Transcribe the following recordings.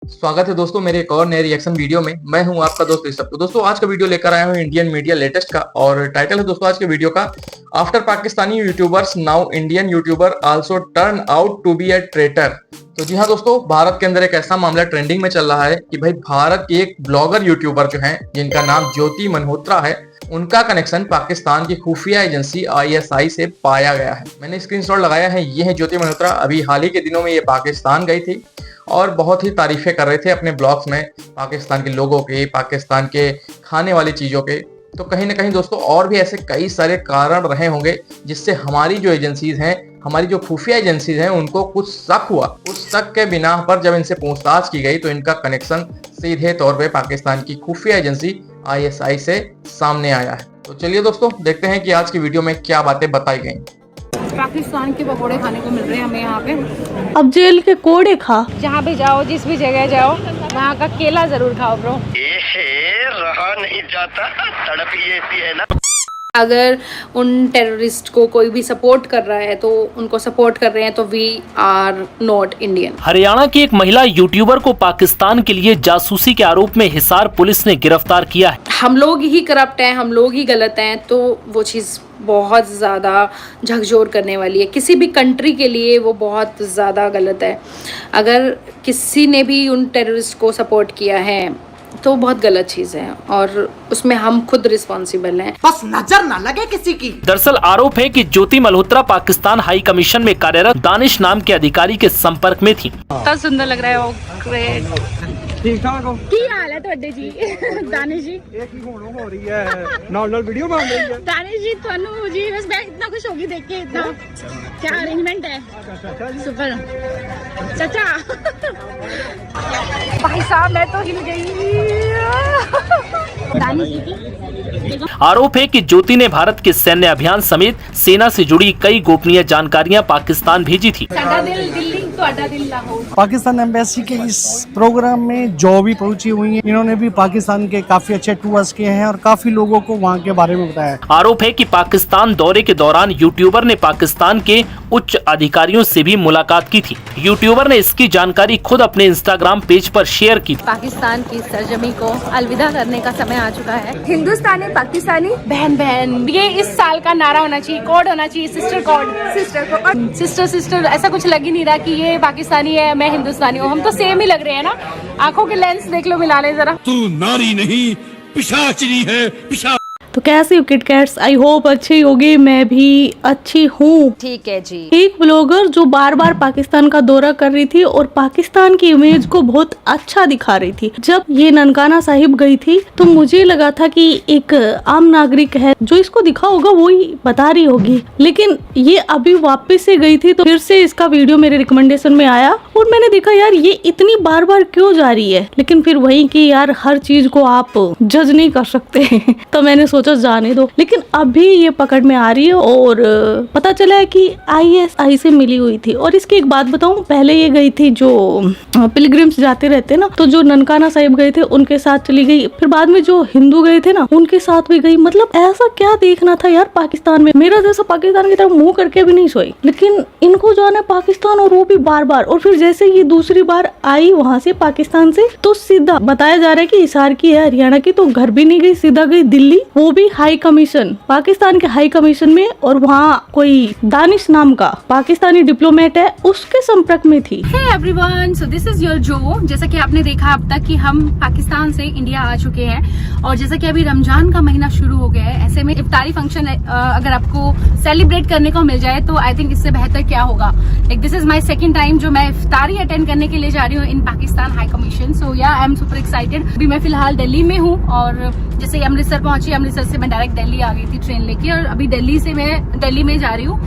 स्वागत है दोस्तों मेरे एक और नए रिएक्शन वीडियो में। मैं हूं आपका दोस्त ऋषभ। तो दोस्तों आज का वीडियो लेकर आया हूं इंडियन मीडिया लेटेस्ट का, और टाइटल है दोस्तों आज के वीडियो का, after Pakistani YouTubers now Indian YouTuber also turn out to be a traitor. तो जी हाँ दोस्तों, भारत के अंदर एक ऐसा मामला ट्रेंडिंग में चल रहा है कि भाई भारत के एक ब्लॉगर यूट्यूबर जो हैं, जिनका नाम ज्योति मल्होत्रा है, उनका कनेक्शन पाकिस्तान की खुफिया एजेंसी ISI से पाया गया है। मैंने स्क्रीनशॉट लगाया है, ये है ज्योति मल्होत्रा। अभी हाल ही के दिनों में ये पाकिस्तान गई थी और बहुत ही तारीफें कर रहे थे अपने ब्लॉग्स में पाकिस्तान के लोगों के, पाकिस्तान के खाने वाली चीजों के। तो कहीं ना कहीं दोस्तों और भी ऐसे कई सारे कारण रहे होंगे जिससे हमारी जो एजेंसीज हैं, हमारी जो खुफिया एजेंसीज हैं, उनको कुछ शक हुआ। उस शक के बिना पर जब इनसे पूछताछ की गई तो इनका कनेक्शन सीधे तौर पे पाकिस्तान की खुफिया एजेंसी ISI से सामने आया है। तो चलिए दोस्तों देखते हैं कि आज की वीडियो में क्या बातें बताई गई। पाकिस्तान के पकौड़े खाने को मिल रहे हैं हमें यहाँ पे। अब जेल के कोड़े खा, जहाँ भी जाओ, जिस भी जगह जाओ, वहाँ का केला जरूर खाओ ब्रो। रहा नहीं जाता, तड़प ये ऐसी है ना। अगर उन टेररिस्ट को कोई भी सपोर्ट कर रहा है तो उनको सपोर्ट कर रहे हैं, तो we are not Indian. Haryana की एक महिला यूट्यूबर को पाकिस्तान के लिए जासूसी के आरोप में हिसार पुलिस ने गिरफ्तार किया है। हम लोग ही करप्ट हैं, हम लोग ही गलत हैं, तो वो चीज़ बहुत ज़्यादा झकझोर करने वाली है। किसी भी कंट्री के लिए वो बहुत ज़्यादा गलत है। अगर किसी ने भी उन टेररिस्ट को सपोर्ट किया है तो बहुत गलत चीज़ है, और उसमें हम खुद रिस्पॉन्सिबल हैं। बस नजर ना लगे किसी की। दरअसल आरोप है कि ज्योति मल्होत्रा पाकिस्तान हाई कमीशन में कार्यरत दानिश नाम के अधिकारी के संपर्क में थी। बहुत सुंदर लग रहा है वो। ग्रेट। ठीक ठाक हो? की हाल है ਤੁਹਾਡੇ जी? दानिश जी एक ही हो रही है, नॉर्मल वीडियो बन रही है। दानिश जी ਤੁਹਾਨੂੰ जी, बस मैं इतना खुश होगी देख के। इतना क्या अरेंजमेंट है, सुपर चाचा। भाई साहब मैं तो हिल गई। दानिश जी की आरोप है कि ज्योति ने भारत के सैन्य अभियान समेत सेना से जुड़ी कई गोपनीय जानकारियां पाकिस्तान भेजी थी। साडा दिल दिल्ली, ਤੁਹਾਡਾ दिल लाहौर। पाकिस्तान एम्बेसी के इस प्रोग्राम में जो भी पहुंची हुई है, इन्होंने भी पाकिस्तान के काफी अच्छे टूर्स किए हैं और काफी लोगों को वहां के बारे में बताया। आरोप है कि पाकिस्तान दौरे के दौरान यूट्यूबर ने पाकिस्तान के उच्च अधिकारियों से भी मुलाकात की थी। यूट्यूबर ने इसकी जानकारी खुद अपने इंस्टाग्राम पेज पर शेयर की। पाकिस्तान की सरजमी को अलविदा करने का समय आ चुका है। हिंदुस्तानी पाकिस्तानी बहन बहन, ये इस साल का नारा होना चाहिए, कोड होना चाहिए, सिस्टर कोड। सिस्टर सिस्टर ऐसा कुछ लग ही नहीं रहा कि ये पाकिस्तानी है, मैं हिंदुस्तानी हूँ। हम तो सेम ही लग रहे हैं ना। आंखों के लेंस देख लो, मिला ले जरा। तू नारी नहीं पिशाचनी है, पिशा। तो कैसे हो किटकैट्स? आई होप अच्छी होगी, मैं भी अच्छी हूँ। ठीक है जी। एक ब्लॉगर जो बार बार पाकिस्तान का दौरा कर रही थी और पाकिस्तान की इमेज को बहुत अच्छा दिखा रही थी। जब ये ननकाना साहिब गई थी तो मुझे लगा था कि एक आम नागरिक है, जो इसको दिखा होगा वो ही बता रही होगी, लेकिन ये अभी वापस से गई थी तो फिर से इसका वीडियो मेरे रिकमेंडेशन में आया और मैंने देखा यार ये इतनी बार बार क्यों जा रही है। लेकिन फिर वही कि यार हर चीज को आप जज नहीं कर सकते तो मैंने सोचा जाने दो। लेकिन अभी ये पकड़ में आ रही है और पता चला है कि ISI से मिली हुई थी। और इसकी एक बात बताऊं, पहले ये गई थी, जो पिलग्रिम्स जाते रहते ना, तो जो ननकाना साहिब गए थे उनके साथ चली गई, फिर बाद में जो हिंदू गए थे ना उनके साथ भी गई। मतलब ऐसा क्या देखना था यार पाकिस्तान में? मेरा जैसा पाकिस्तान की तरफ मुंह करके भी नहीं सोई, लेकिन इनको जाना है पाकिस्तान, और वो भी बार बार। और फिर जैसे ये दूसरी बार आई वहां से पाकिस्तान से, तो सीधा बताया जा रहा है कि हिसार की है, हरियाणा की, तो घर भी नहीं गई, सीधा गई दिल्ली, वो भी हाई कमीशन, पाकिस्तान के हाई कमीशन में। और वहाँ कोई दानिश नाम का पाकिस्तानी डिप्लोमेट है, उसके संपर्क में थी। Hey everyone, so this is your Joe। जैसा कि आपने देखा अब तक कि हम पाकिस्तान से इंडिया आ चुके हैं, और जैसा कि अभी रमजान का महीना शुरू हो गया है, ऐसे में इफ्तारी फंक्शन अगर आपको सेलिब्रेट करने को मिल जाए तो आई थिंक इससे बेहतर क्या होगा। Like this is my second time जो मैं इफ्तारी अटेंड करने के लिए जा रही हूँ इन पाकिस्तान हाई कमीशन। सो या आई एम सुपर एक्साइटेड। अभी मैं फिलहाल दिल्ली में हूँ, और जैसे ही अमृतसर पहुंची, अमृतसर से मैं डायरेक्ट दिल्ली आ गई थी ट्रेन लेके, और अभी दिल्ली से मैं दिल्ली में जा रही हूँ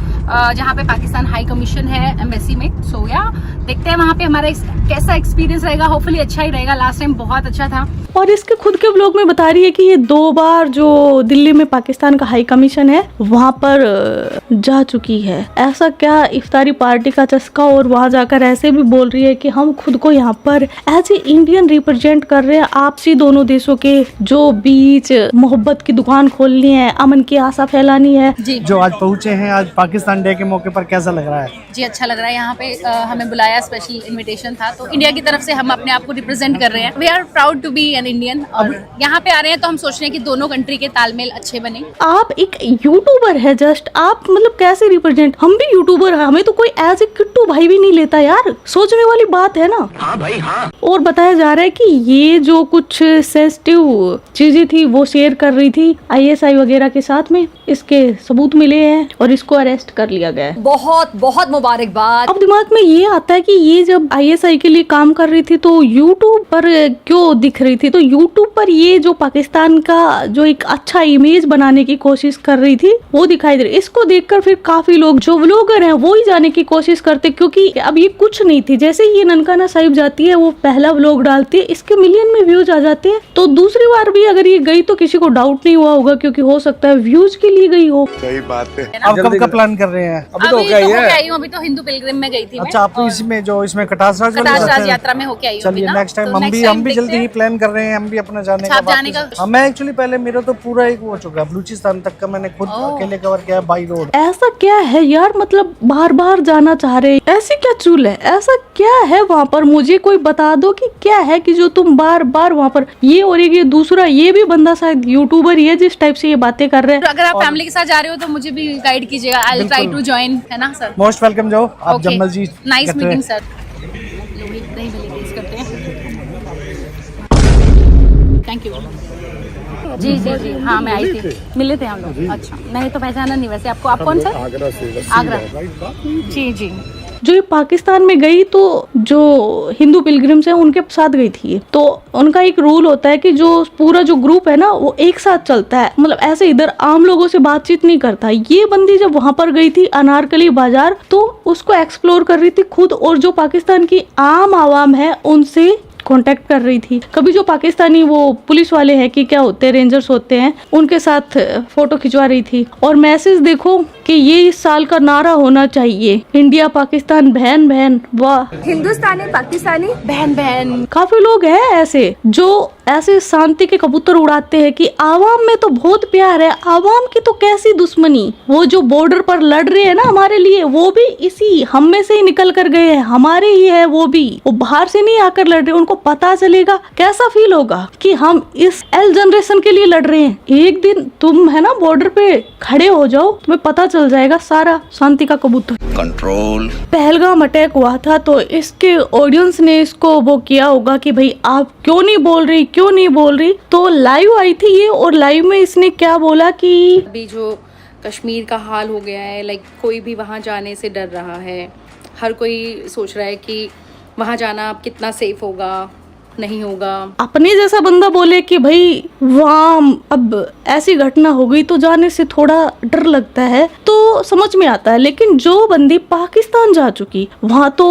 जहाँ पे पाकिस्तान हाई कमीशन है एम्बेसी में। सो या देखते हैं वहाँ पे हमारा कैसा एक्सपीरियंस रहेगा। होपफुली अच्छा ही रहेगा, लास्ट टाइम बहुत अच्छा था। और इसके खुद के ब्लॉग में बता रही है कि ये 2 बार जो दिल्ली में पाकिस्तान का हाई कमीशन है वहाँ पर जा चुकी है। ऐसा क्या इफ्तारी पार्टी का चस्का, और वहाँ जाकर ऐसे भी बोल रही है कि हम खुद को यहाँ पर एज ए इंडियन रिप्रेजेंट कर रहे हैं। आपसी दोनों देशों के जो भी बीच मोहब्बत की दुकान खोलनी है, अमन की आशा फैलानी है। जी जो आज पहुंचे हैं, आज पाकिस्तान डे के मौके पर कैसा लग रहा है? जी, अच्छा लग रहा है। यहाँ पे हमें बुलाया, स्पेशल इनविटेशन था, तो इंडिया की तरफ से हम अपने आप को रिप्रेजेंट कर रहे हैं। We are proud to be an Indian, और यहाँ पे आ रहे हैं तो हम सोच रहे हैं कि दोनों कंट्री के तालमेल अच्छे बने। आप एक यूट्यूबर है, जस्ट आप मतलब कैसे रिप्रेजेंट, हम भी यूट्यूबर है, हमें तो कोई ऐसे किट्टू भाई भी नहीं लेता यार, सोचने वाली बात है ना। हाँ भाई हाँ। और बताया जा रहा है कि ये जो कुछ सेंसिटिव चीजें थी वो शेयर कर रही थी ISI वगैरह के साथ में, इसके सबूत मिले हैं और इसको अरेस्ट कर लिया गया है। बहुत बहुत मुबारकबाद। अब दिमाग में ये आता है कि ये जब ISI के लिए काम कर रही थी तो YouTube पर क्यों दिख रही थी, तो YouTube पर ये जो पाकिस्तान का जो एक अच्छा इमेज बनाने की कोशिश कर रही थी वो दिखाई दे रही। इसको देखकर फिर काफी लोग जो व्लॉगर हैं वो ही जाने की कोशिश करते, क्योंकि अब ये कुछ नहीं थी। जैसे ये ननकाना साहिब जाती है, वो पहला व्लॉग डालती है, इसके मिलियन में व्यूज आ जाते हैं, तो दूसरी बार भी अगर ये गई तो किसी को डाउट नहीं हुआ होगा, क्योंकि हो सकता है व्यूज के लिए गई हो। सही बात है। अब कब का प्लान कर रहे हैं? अभी तो होके आई हूँ, अभी तो हिंदू पिलग्रिम में गई थी मैं। अच्छा, आप इसमें जो इसमें कटास राज वाली कटास बात राज है। यात्रा में होके आई हूँ। चलिए नेक्स्ट टाइम हम भी जल्दी ही प्लान कर रहे हैं, हम भी अपना जाने अच्छा, आप जाने का? हाँ, मैं एक्चुअली पहले मेरा तो पूरा एक हो चुका है, बलूचिस्तान तक का मैंने खुद अकेले कवर किया बाई रोड। ऐसा क्या है यार, मतलब बार बार जाना चाह रहे, ऐसी क्या चूल है, ऐसा क्या है वहाँ पर, मुझे कोई बता दो कि क्या है कि जो तुम बार बार वहाँ पर। ये और ये दूसरा, ये भी बंदा शायद यूट्यूबर ही है जिस टाइप से ये बातें कर रहे हैं। अगर आप फैमिली के साथ जा रहे हो तो मुझे भी गाइड कीजिएगा। I will try to join, है ना सर? मोस्ट वेलकम जाओ आप Jammal ji. Nice meeting sir. नहीं टेस्ट करते हैं। Thank you. जी जी जी, हाँ मैं आई थी, मिले थे हम लोग। अच्छा, मैंने तो पहचाना नहीं वैसे आपको। आप कौन सा? आगरा। जी जी। जो ये पाकिस्तान में गई तो जो हिंदू पिलग्रिम्स हैं उनके साथ गई थी, तो उनका एक रूल होता है कि जो पूरा जो ग्रुप है ना वो एक साथ चलता है, मतलब ऐसे इधर आम लोगों से बातचीत नहीं करता। ये बंदी जब वहां पर गई थी अनारकली बाजार, तो उसको एक्सप्लोर कर रही थी खुद, और जो पाकिस्तान की आम आवाम है उनसे कांटेक्ट कर रही थी। कभी जो पाकिस्तानी वो पुलिस वाले हैं कि क्या होते हैं, रेंजर्स होते हैं, उनके साथ फोटो खिंचवा रही थी। और मैसेज देखो कि ये इस साल का नारा होना चाहिए, इंडिया पाकिस्तान बहन बहन, वाह हिंदुस्तानी पाकिस्तानी बहन बहन। काफी लोग हैं ऐसे जो ऐसे शांति के कबूतर उड़ाते हैं कि आवाम में तो बहुत प्यार है, आवाम की तो कैसी दुश्मनी। वो जो बॉर्डर पर लड़ रहे हैं ना हमारे लिए, वो भी इसी हम में से ही निकल कर गए हैं, हमारे ही है वो भी, वो बाहर से नहीं आकर लड़ रहे। उनको पता चलेगा, कैसा फील होगा कि हम इस एल जनरेशन के लिए लड़ रहे हैं। एक दिन तुम है ना बॉर्डर पे खड़े हो जाओ, तुम्हें पता चल जाएगा सारा शांति का कबूतर। कंट्रोल। पहलगाम अटैक हुआ था तो इसके ऑडियंस ने इसको वो किया होगा कि भाई आप क्यों नहीं बोल रही, क्यों नहीं बोल रही। तो लाइव आई थी ये, और लाइव में इसने क्या बोला कि अभी जो कश्मीर का हाल हो गया है, लाइक कोई भी वहाँ जाने से डर रहा है। हर कोई सोच रहा है कि वहाँ जाना अब कितना सेफ होगा, नहीं होगा। अपने जैसा बंदा बोले कि भाई वहाँ अब ऐसी घटना हो गई तो जाने से थोड़ा डर लगता है, तो समझ में आता है। लेकिन जो बंदी पाकिस्तान जा चुकी, वहाँ तो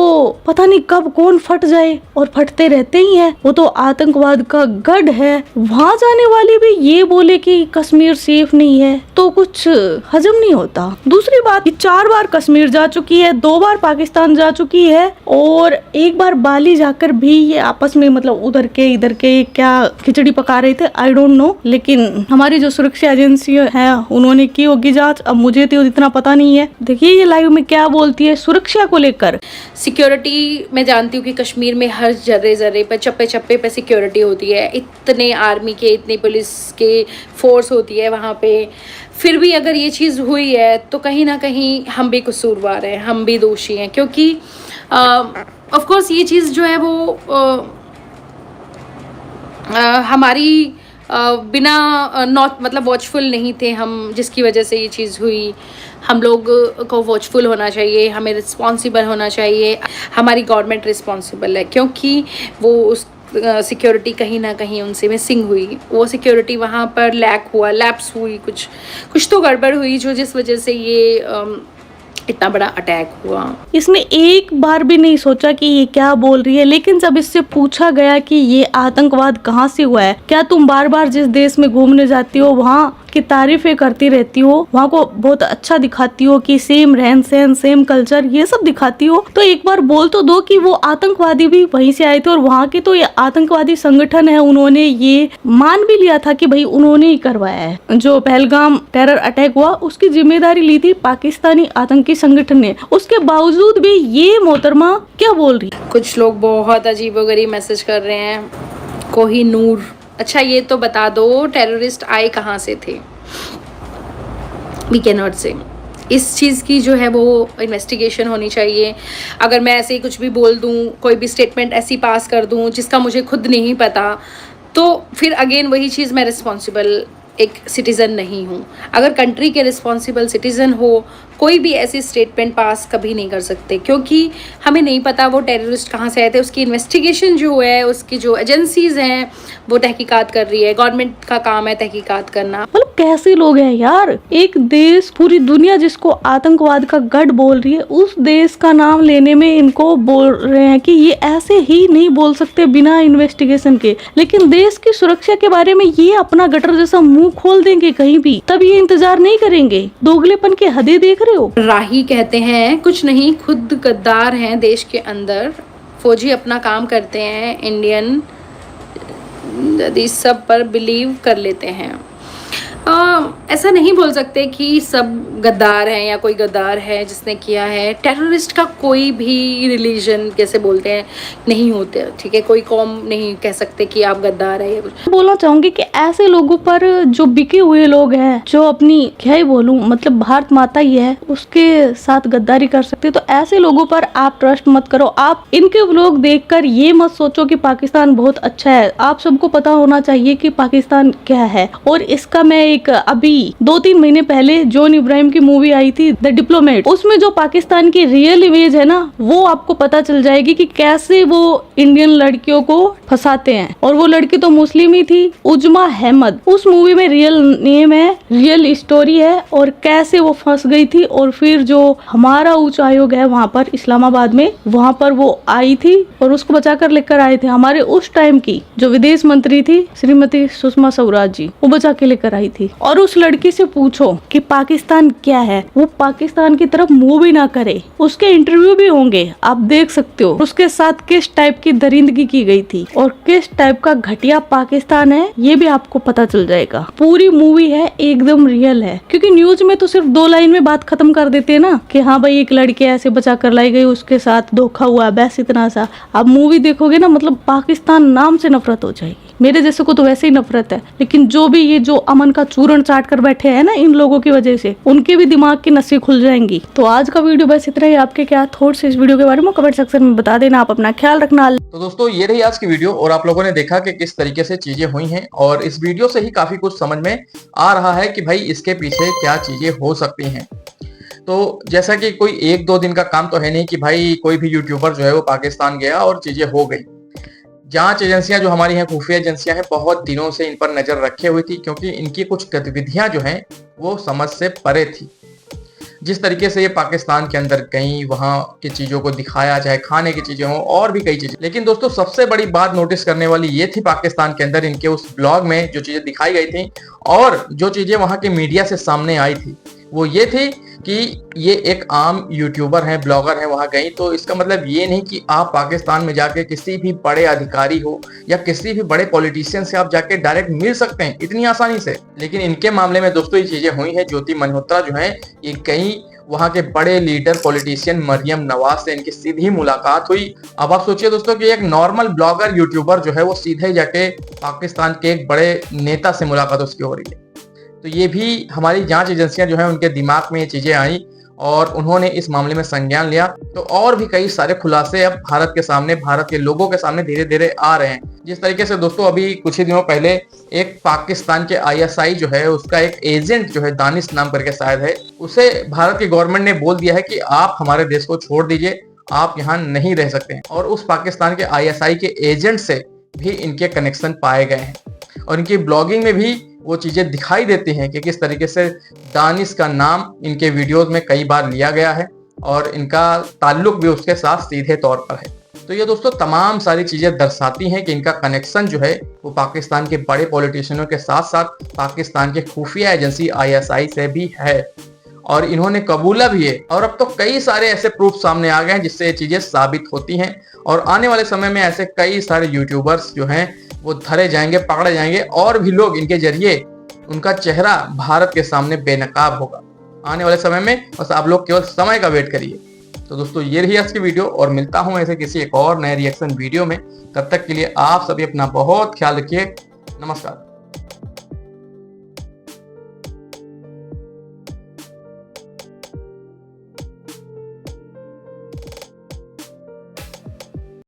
पता नहीं कब कौन फट जाए, और फटते रहते ही हैं, वो तो आतंकवाद का गढ़ है। वहाँ जाने वाली भी ये बोले कि कश्मीर सेफ नहीं है, तो कुछ हजम नहीं होता। दूसरी बात, 4 बार कश्मीर जा चुकी है, 2 बार पाकिस्तान जा चुकी है, और 1 बार बाली जाकर भी ये आपस में मतलब उधर के इधर के क्या खिचड़ी पका रहे थे, आई डोंट नो। लेकिन हमारी जो सुरक्षा एजेंसी है उन्होंने की होगी जांच, अब मुझे तो इतना पता नहीं है। देखिए ये लाइव में क्या बोलती है सुरक्षा को लेकर। सिक्योरिटी मैं जानती हूँ कि कश्मीर में हर जर्रे जर्रे पे चप्पे चप्पे पे सिक्योरिटी होती है, इतने आर्मी के, इतनी पुलिस के फोर्स होती है वहाँ पे। फिर भी अगर ये चीज़ हुई है तो कहीं ना कहीं हम भी कसूरवार हैं, हम भी दोषी हैं, क्योंकि ऑफ कोर्स ये चीज़ जो है वो हमारी बिना नॉट मतलब वॉचफुल नहीं थे हम, जिसकी वजह से ये चीज़ हुई। हम लोग को वॉचफुल होना चाहिए, हमें रिस्पॉन्सिबल होना चाहिए, हमारी गवर्नमेंट रिस्पॉन्सिबल है, क्योंकि वो उस सिक्योरिटी कहीं ना कहीं उनसे मिसिंग हुई। वो सिक्योरिटी वहाँ पर लैप्स हुई, कुछ तो गड़बड़ हुई, जो जिस वजह से ये इतना बड़ा अटैक हुआ। इसने एक बार भी नहीं सोचा कि ये क्या बोल रही है। लेकिन जब इससे पूछा गया कि ये आतंकवाद कहाँ से हुआ है, क्या तुम बार बार जिस देश में घूमने जाती हो वहाँ की तारीफें करती रहती हो, वहाँ को बहुत अच्छा दिखाती हो कि सेम रहन सहन, सेम कल्चर, ये सब दिखाती हो, तो एक बार बोल तो दो कि वो आतंकवादी भी वहीं से आए थे और वहाँ के तो ये आतंकवादी संगठन है, उन्होंने ये मान भी लिया था कि भाई उन्होंने ही करवाया है। जो पहलगाम टेरर अटैक हुआ उसकी जिम्मेदारी ली थी पाकिस्तानी आतंकी संगठन ने। उसके बावजूद भी ये मोहतरमा क्या बोल रही। कुछ लोग बहुत अजीबोगरीब मैसेज कर रहे हैं। कोहिनूर, अच्छा ये तो बता दो टेररिस्ट आए कहाँ से थे? वी कैन नॉट से। इस चीज़ की जो है वो इन्वेस्टिगेशन होनी चाहिए। अगर मैं ऐसे ही कुछ भी बोल दूँ, कोई भी स्टेटमेंट ऐसी पास कर दूँ जिसका मुझे खुद नहीं पता, तो फिर अगेन वही चीज़, मैं रिस्पॉन्सिबल एक सिटीज़न नहीं हूँ। अगर कंट्री के रिस्पॉन्सिबल सिटीज़न हो, कोई भी ऐसी स्टेटमेंट पास कभी नहीं कर सकते, क्योंकि हमें नहीं पता वो टेररिस्ट कहाँ से आए थे। उसकी इन्वेस्टिगेशन जो है, उसकी जो एजेंसीज हैं वो तहकीकात कर रही है। गवर्नमेंट का काम है तहकीकात करना। मतलब कैसे लोग हैं यार। एक देश, पूरी दुनिया जिसको आतंकवाद का गढ़ बोल रही है, उस देश का नाम लेने में इनको बोल रहे हैं कि ये ऐसे ही नहीं बोल सकते बिना इन्वेस्टिगेशन के, लेकिन देश की सुरक्षा के बारे में ये अपना गटर जैसा मुंह खोल देंगे कहीं भी, तब ये इंतजार नहीं करेंगे। दोगलेपन की हदें देख रहे हो। राही कहते हैं कुछ नहीं, खुद गद्दार हैं देश के अंदर। फौजी अपना काम करते हैं, इंडियन इस सब पर बिलीव कर लेते हैं। ऐसा नहीं बोल सकते कि सब गद्दार हैं या कोई गद्दार है जिसने किया है। टेररिस्ट का कोई भी रिलीजन, कैसे बोलते हैं, नहीं होते, ठीक है। कोई कौम नहीं कह सकते कि आप गद्दार है या कुछ। बोलना चाहूंगी कि ऐसे लोगों पर जो बिके हुए लोग हैं, जो अपनी क्या ही बोलूं, मतलब भारत माता ही है, उसके साथ गद्दारी कर सकते, तो ऐसे लोगों पर आप ट्रस्ट मत करो। आप इनके व्लॉग देखकर ये मत सोचो कि पाकिस्तान बहुत अच्छा है। आप सबको पता होना चाहिए कि पाकिस्तान क्या है। और इसका मैं एक अभी 2-3 महीने पहले जॉन इब्राहिम की मूवी आई थी द डिप्लोमेट, उसमें जो पाकिस्तान की रियल इमेज है ना, वो आपको पता चल जाएगी कि कैसे वो इंडियन लड़कियों को फंसाते हैं। और वो लड़की तो मुस्लिम ही थी, उजमा अहमद। उस मूवी में रियल नेम है, रियल स्टोरी है, और कैसे वो फंस गई थी। और फिर जो हमारा उच्च आयोग है वहाँ पर इस्लामाबाद में, वहाँ पर वो आई थी और उसको बचाकर लेकर आए थे हमारे उस टाइम की जो विदेश मंत्री थी श्रीमती सुषमा स्वराज जी, वो बचा के लेकर आई थी। और उस लड़की से पूछो कि पाकिस्तान क्या है, वो पाकिस्तान की तरफ मुंह भी ना करे। उसके इंटरव्यू भी होंगे, आप देख सकते हो उसके साथ किस टाइप की दरिंदगी की गई थी और किस टाइप का घटिया पाकिस्तान है, ये भी आपको पता चल जाएगा। पूरी मूवी है, एकदम रियल है। क्योंकि न्यूज में तो सिर्फ 2 लाइन में बात खत्म कर देते हैं ना कि हाँ भाई एक लड़की ऐसे बचा कर लाई गई, उसके साथ धोखा हुआ, बस इतना सा। आप मूवी देखोगे ना, मतलब पाकिस्तान नाम से नफरत हो जाएगी। मेरे जैसे को तो वैसे ही नफरत है, लेकिन जो भी ये जो अमन का चूरण चाट कर बैठे हैं ना, इन लोगों की वजह से उनके भी दिमाग की नसें खुल जाएंगी। तो आज का वीडियो बस इतना ही। आपके क्या थॉट्स इस वीडियो के बारे में कमेंट सेक्शन में बता देना। आप अपना ख्याल रखना। तो दोस्तों ये रही आज की वीडियो और आप लोगों ने देखा कि किस तरीके से चीजें हुई हैं और इस वीडियो से ही काफी कुछ समझ में आ रहा है कि भाई इसके पीछे क्या चीजें हो सकती हैं। तो जैसा कि कोई 1-2 दिन का काम तो है नहीं कि भाई कोई भी यूट्यूबर जो है वो पाकिस्तान गया और चीजें हो गई। जांच एजेंसियां जो हमारी हैं, खुफिया एजेंसियां हैं, बहुत दिनों से इन पर नजर रखे हुई थी, क्योंकि इनकी कुछ गतिविधियां जो हैं वो समझ से परे थी। जिस तरीके से ये पाकिस्तान के अंदर गई, वहां की चीजों को दिखाया, चाहे खाने की चीजें हो और भी कई चीजें। लेकिन दोस्तों सबसे बड़ी बात नोटिस करने वाली ये थी पाकिस्तान के अंदर इनके उस ब्लॉग में जो चीजें दिखाई गई थी और जो चीजें वहां के मीडिया से सामने आई थी, वो ये थी कि ये एक आम यूट्यूबर हैं, ब्लॉगर हैं, वहां गई। तो इसका मतलब ये नहीं कि आप पाकिस्तान में जाके किसी भी बड़े अधिकारी हो या किसी भी बड़े पॉलिटिशियन से आप जाके डायरेक्ट मिल सकते हैं इतनी आसानी से। लेकिन इनके मामले में दोस्तों ये चीजें हुई है। ज्योति मल्होत्रा जो है ये गई, वहां के बड़े लीडर पॉलिटिशियन मरियम नवाज से इनकी सीधी मुलाकात हुई। अब आप सोचिए दोस्तों कि एक नॉर्मल ब्लॉगर यूट्यूबर जो है वो सीधे जाके पाकिस्तान के एक बड़े नेता से मुलाकात उसकी हो रही है। तो ये भी हमारी जांच एजेंसियां जो है उनके दिमाग में ये चीजें आई और उन्होंने इस मामले में संज्ञान लिया। तो और भी कई सारे खुलासे अब भारत के सामने, भारत के लोगों के सामने धीरे धीरे आ रहे हैं। जिस तरीके से दोस्तों अभी कुछ ही दिनों पहले एक पाकिस्तान के ISI जो है उसका एक एजेंट जो है, दानिश नाम करके शायद है, उसे भारत की गवर्नमेंट ने बोल दिया है कि आप हमारे देश को छोड़ दीजिए, आप यहाँ नहीं रह सकते हैं। और उस पाकिस्तान के ISI के एजेंट से भी इनके कनेक्शन पाए गए हैं और इनकी ब्लॉगिंग में भी वो चीजें दिखाई देती हैं कि किस तरीके से दानिश का नाम इनके वीडियोस में कई बार लिया गया है और इनका ताल्लुक भी उसके साथ सीधे तौर पर है। तो ये दोस्तों तमाम सारी चीजें दर्शाती हैं कि इनका कनेक्शन जो है वो पाकिस्तान के बड़े पॉलिटिशियनों के साथ साथ पाकिस्तान के खुफिया एजेंसी ISI से भी है, और इन्होंने कबूला भी है। और अब तो कई सारे ऐसे प्रूफ सामने आ गए हैं जिससे ये चीजें साबित होती हैं, और आने वाले समय में ऐसे कई सारे यूट्यूबर्स जो हैं वो धरे जाएंगे, पकड़े जाएंगे, और भी लोग इनके जरिए उनका चेहरा भारत के सामने बेनकाब होगा आने वाले समय में। बस आप लोग केवल समय का वेट करिए। तो दोस्तों ये रही आज की वीडियो, और मिलता हूं ऐसे किसी एक और नए रिएक्शन वीडियो में। तब तक के लिए आप सभी अपना बहुत ख्याल रखिए। नमस्कार।